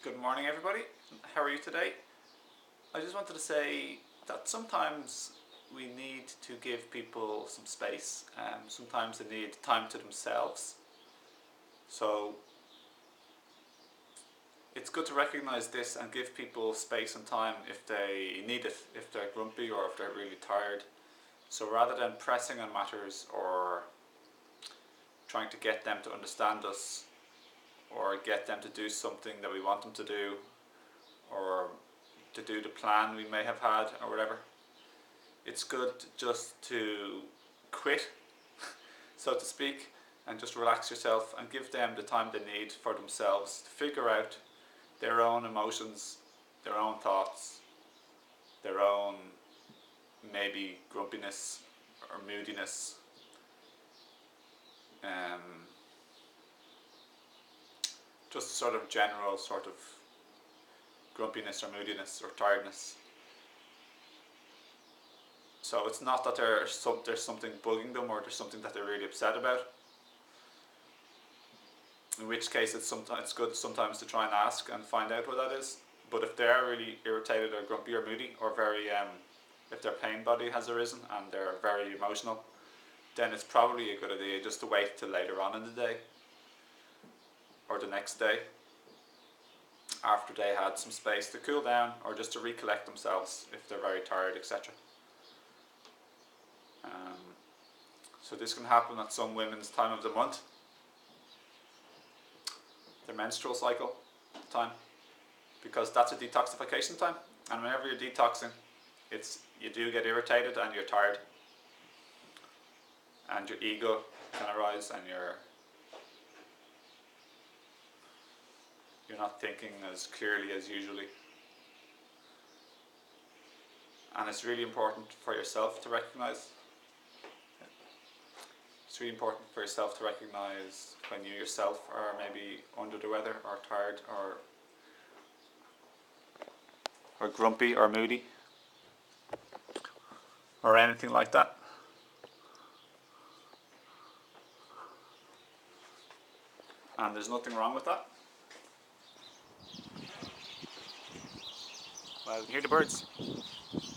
Good morning, everybody. How are you today? I just wanted to say that sometimes we need to give people some space. Sometimes they need time to themselves. So it's good to recognize this and give people space and time if they need it, if they're grumpy or if they're really tired. So rather than pressing on matters or trying to get them to understand us or get them to do something that we want them to do or to do the plan we may have had or whatever, it's good just to quit, so to speak, and just relax yourself and give them the time they need for themselves to figure out their own emotions, their own thoughts, their own maybe grumpiness or moodiness. Just sort of general sort of grumpiness or moodiness or tiredness. So it's not that there's something bugging them or there's something that they're really upset about. In which case it's good sometimes to try and ask and find out what that is. But if they're really irritated or grumpy or moody or very, if their pain body has arisen and they're very emotional, then it's probably a good idea just to wait till later on in the day or the next day after they had some space to cool down or just to recollect themselves if they're very tired, etc. So this can happen at some women's time of the month, their menstrual cycle time, because that's a detoxification time, and whenever you're detoxing, you do get irritated and you're tired, and your ego can arise, and you're not thinking as clearly as usually. And it's really important for yourself to recognize. It's really important for yourself to recognize when you yourself are maybe under the weather or tired or grumpy or moody or anything like that. And there's nothing wrong with that. Well, you can hear the birds.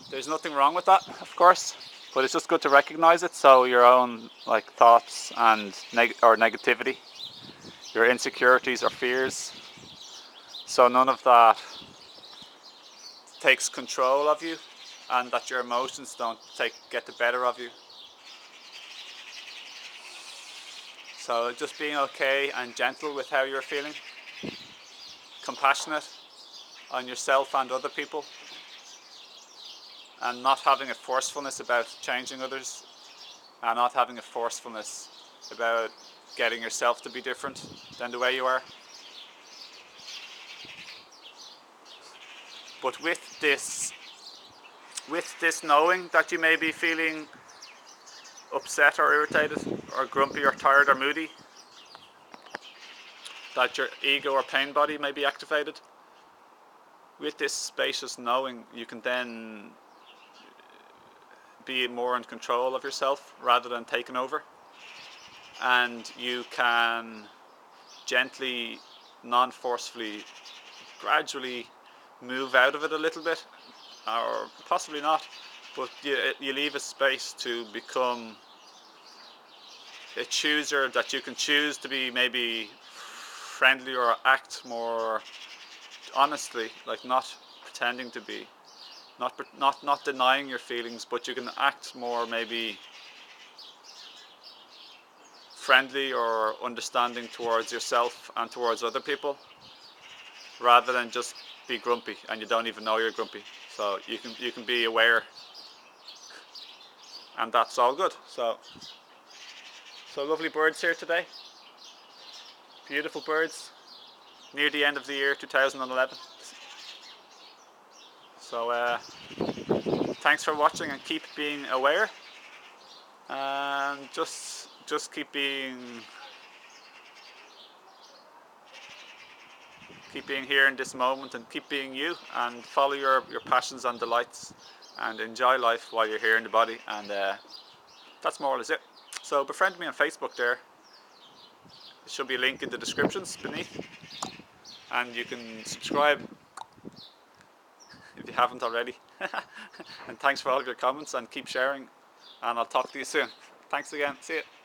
There's nothing wrong with that, of course, but it's just good to recognize it, so your own thoughts and negativity, your insecurities or fears, so none of that takes control of you and that your emotions don't get the better of you. So just being okay and gentle with how you're feeling, compassionate on yourself and other people, and not having a forcefulness about changing others, and not having a forcefulness about getting yourself to be different than the way you are. But with this knowing that you may be feeling upset or irritated or grumpy or tired or moody, that your ego or pain body may be activated, with this spacious knowing, you can then be more in control of yourself rather than taken over, and you can gently, non-forcefully, gradually move out of it a little bit, or possibly not, but you leave a space to become a chooser, that you can choose to be maybe friendly or act more honestly, not pretending to be, not denying your feelings, but you can act more maybe friendly or understanding towards yourself and towards other people, rather than just be grumpy and you don't even know you're grumpy. So you can be aware, and that's all good. So lovely birds here today, beautiful birds, near the end of the year 2011. So thanks for watching, and keep being aware, and just keep being here in this moment, and keep being you, and follow your passions and delights, and enjoy life while you're here in the body. And that's more or less it. So befriend me on Facebook there. There should be a link in the descriptions beneath. and you can subscribe if you haven't already. And thanks for all your comments, and keep sharing, and I'll talk to you soon. Thanks again. See you.